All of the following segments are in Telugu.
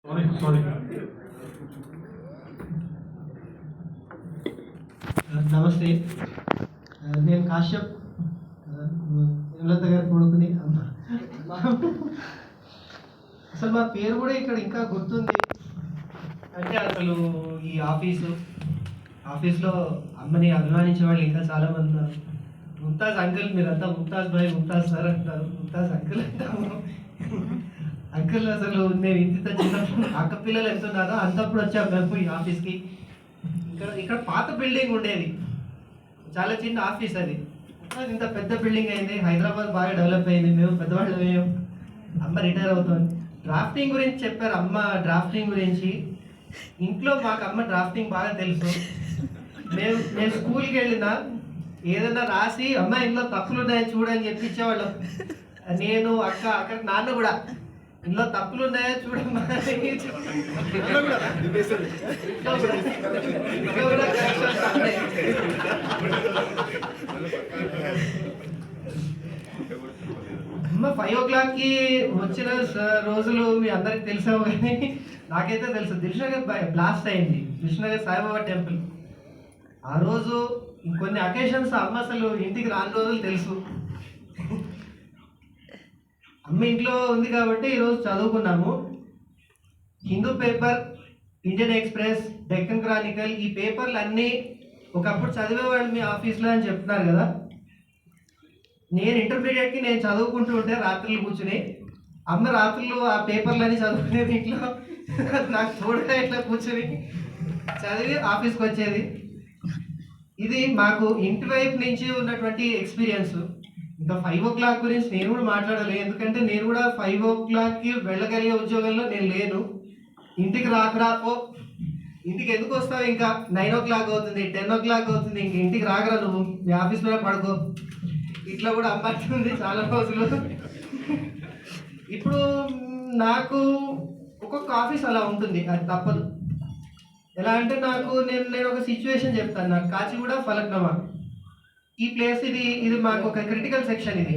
సారీ. నమస్తే. నేను కాశ్యప్, హేమలత గారి కొడుకుని. అసలు మా పేరు కూడా ఇక్కడ ఇంకా గుర్తుంది. అంటే అసలు ఈ ఆఫీస్లో అమ్మని అభిమానించే వాళ్ళు ఇంకా చాలామంది ఉన్నారు. ముంతాజ్ అంకుల్, మీరంతా ముంతాజ్ భాయ్, ముంతాజ్ సార్ అంటారు, ముంతాజ్ అంకుల్ అంటాము. అంకుల్ అసలు మేము ఇంత చిన్నప్పుడు అక్క పిల్లలు ఎంత ఉన్నారో అంతప్పుడు వచ్చాము మేము ఈ ఆఫీస్కి. ఇక్కడ పాత బిల్డింగ్ ఉండేది, చాలా చిన్న ఆఫీస్ అది. ఇంత పెద్ద బిల్డింగ్ అయింది. హైదరాబాద్ బాగా డెవలప్ అయింది, మేము పెద్దవాళ్ళు అయ్యాం. అమ్మ రిటైర్ అవుతుంది. డ్రాఫ్టింగ్ గురించి చెప్పారు అమ్మ, డ్రాఫ్టింగ్ గురించి. ఇంట్లో మాకు అమ్మ డ్రాఫ్టింగ్ బాగా తెలుసు. నేను స్కూల్కి వెళ్ళినా ఏదైనా రాసి అమ్మ ఇంట్లో తప్పులు ఉన్నాయని చూడని చెప్పి ఇచ్చేవాళ్ళం. నేను అక్కడ నాన్న కూడా ఇంట్లో తప్పులు ఉన్నాయా చూడమ్మా. అమ్మ 5 o'clock వచ్చిన రోజులు మీ అందరికి తెలిసావు, కానీ నాకైతే తెలుసు. దిల్షుఖ్నగర్ బ్లాస్ట్ అయింది, దిల్షుఖ్నగర్ సాయిబాబా టెంపుల్. ఆ రోజు ఇంకొన్ని అకేషన్స్ అమ్మ అసలు ఇంటికి రాని రోజులు తెలుసు. అమ్మ ఇంట్లో ఉంది కాబట్టి ఈరోజు చదువుకున్నాము. Hindu paper, Indian Express, Deccan Chronicle, ఈ పేపర్లు అన్నీ ఒకప్పుడు చదివేవాళ్ళు మీ ఆఫీస్లో అని చెప్తున్నారు కదా. నేను ఇంటర్మీడియట్కి నేను చదువుకుంటూ ఉంటే రాత్రులు కూర్చుని, అమ్మ రాత్రులు ఆ పేపర్లన్నీ చదువుకునేది ఇంట్లో. నాకు తోడుగా ఇట్లా కూర్చొని చదివి ఆఫీస్కి వచ్చేది. ఇది మాకు ఇంటి వైపు నుంచి ఉన్నటువంటి ఎక్స్పీరియన్స్. ఇంకా 5 o'clock గురించి నేను కూడా మాట్లాడాలి, ఎందుకంటే నేను కూడా 5 o'clockకి వెళ్ళగలిగే ఉద్యోగంలో నేను లేను. ఇంటికి రాకరాపో, ఇంటికి ఎందుకు వస్తావు, ఇంకా 9 o'clock అవుతుంది, 10 o'clock అవుతుంది, ఇంక ఇంటికి రాకరా నువ్వు, మీ ఆఫీస్లోనే పడుకో, ఇట్లా కూడా అమ్మంటుంది చాలా రోజులు. ఇప్పుడు నాకు ఒక్కొక్క ఆఫీస్ అలా ఉంటుంది, అది తప్పదు. ఎలా అంటే నేను ఒక సిచ్యువేషన్ చెప్తాను. నాకు కాచిగూడ ఫలక్నామా ఈ ప్లేస్, ఇది మాకు ఒక క్రిటికల్ సెక్షన్. ఇది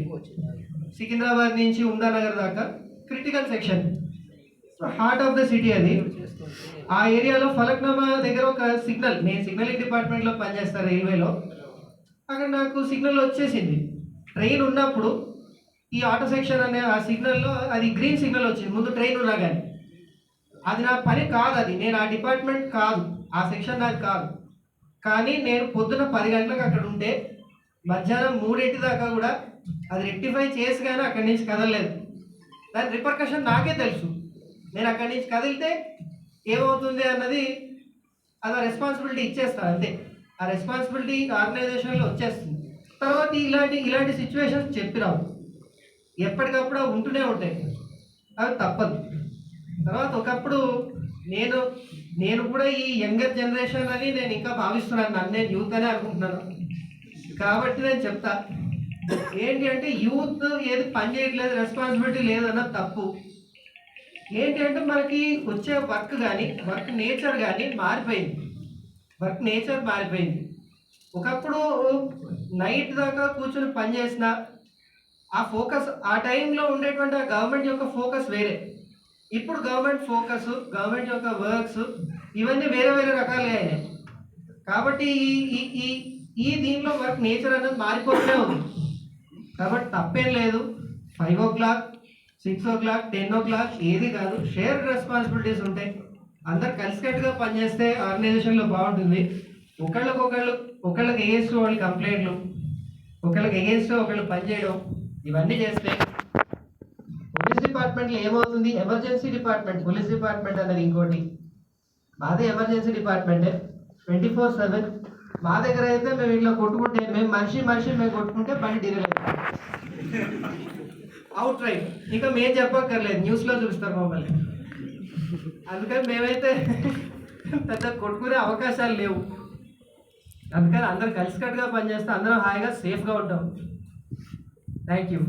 సికింద్రాబాద్ నుంచి ఉందానగర్ దాకా critical section, heart of the city అది. ఆ ఏరియాలో ఫలక్నామా దగ్గర ఒక సిగ్నల్, నేను సిగ్నలింగ్ డిపార్ట్మెంట్లో పనిచేస్తాను రైల్వేలో. అక్కడ నాకు సిగ్నల్ వచ్చేసింది. ట్రైన్ ఉన్నప్పుడు ఈ ఆటో సెక్షన్ అనే ఆ సిగ్నల్లో అది గ్రీన్ సిగ్నల్ వచ్చింది, ముందు ట్రైన్ ఉన్నా కానీ. అది నా పని కాదు, అది నేను ఆ డిపార్ట్మెంట్ కాదు, ఆ సెక్షన్ నాకు కాదు. కానీ నేను పొద్దున 10 గంటలకు అక్కడ ఉంటే మధ్యాహ్నం 3 దాకా కూడా అది రెక్టిఫై చేసి కానీ అక్కడి నుంచి కదలలేదు. దాని రిపర్కషన్ నాకే తెలుసు. నేను అక్కడి నుంచి కదిలితే ఏమవుతుంది అన్నది అది రెస్పాన్సిబిలిటీ ఇచ్చేస్తాను అంతే. ఆ రెస్పాన్సిబిలిటీ ఆర్గనైజేషన్లో వచ్చేస్తుంది. తర్వాత ఇలాంటి సిచ్యువేషన్స్ చెప్పిరావు, ఎప్పటికప్పుడు అవి ఉంటూనే ఉంటాయి, అవి తప్పదు. తర్వాత ఒకప్పుడు నేను కూడా ఈ యంగర్ జనరేషన్ అని నేను ఇంకా భావిస్తున్నాను. నన్ను నేను యూత్ అనే అనుకుంటున్నాను. కాబట్టి నేను చెప్తా, ఏంటి అంటే యూత్ ఏది పని చేయట్లేదు, రెస్పాన్సిబిలిటీ లేదన్నది తప్పు. ఏంటి అంటే మనకి వచ్చే వర్క్ నేచర్ కానీ మారిపోయింది. ఒకప్పుడు నైట్ దాకా కూర్చొని పని చేసిన ఆ ఫోకస్, ఆ టైంలో ఉండేటువంటి ఆ గవర్నమెంట్ యొక్క ఫోకస్ వేరే. ఇప్పుడు గవర్నమెంట్ యొక్క వర్క్స్ ఇవన్నీ వేరే రకాలుగా అయినాయి. కాబట్టి ఈ దీనిలో వర్క్ నేచర్ అనేది మారిపోతూనే ఉంది. కాబట్టి తప్పేం లేదు. 5 o'clock, 6 o'clock, 10 o'clock ఏది కాదు, షేర్డ్ రెస్పాన్సిబిలిటీస్ ఉంటాయి. అందరు కలిసికట్టుగా పనిచేస్తే ఆర్గనైజేషన్లో బాగుంటుంది. ఒకళ్ళకి ఎగేన్స్ట్ వాళ్ళు కంప్లైంట్లు, ఒకళ్ళకి ఎగేన్స్ట్ ఒకళ్ళు పనిచేయడం, ఇవన్నీ చేస్తే పోలీస్ డిపార్ట్మెంట్లో ఏమవుతుంది, ఎమర్జెన్సీ డిపార్ట్మెంట్, పోలీస్ డిపార్ట్మెంట్ అనేది ఇంకోటి. మాదే ఎమర్జెన్సీ డిపార్ట్మెంటే, 24/7. మా దగ్గర అయితే మేము ఇట్లా కొట్టుకుంటే, మేము మనిషి మేము కొట్టుకుంటే బండి డిరైవ్ అవుట్ రైట్. ఇంకా మేము చెప్పక్కర్లేదు, న్యూస్లో చూస్తారు మమ్మల్ని. అందుకని మేమైతే పెద్ద కొట్టుకునే అవకాశాలు లేవు. అందుకని అందరూ కలిసికట్టుగా పనిచేస్తే అందరం హాయిగా సేఫ్గా ఉంటాం. Thank you.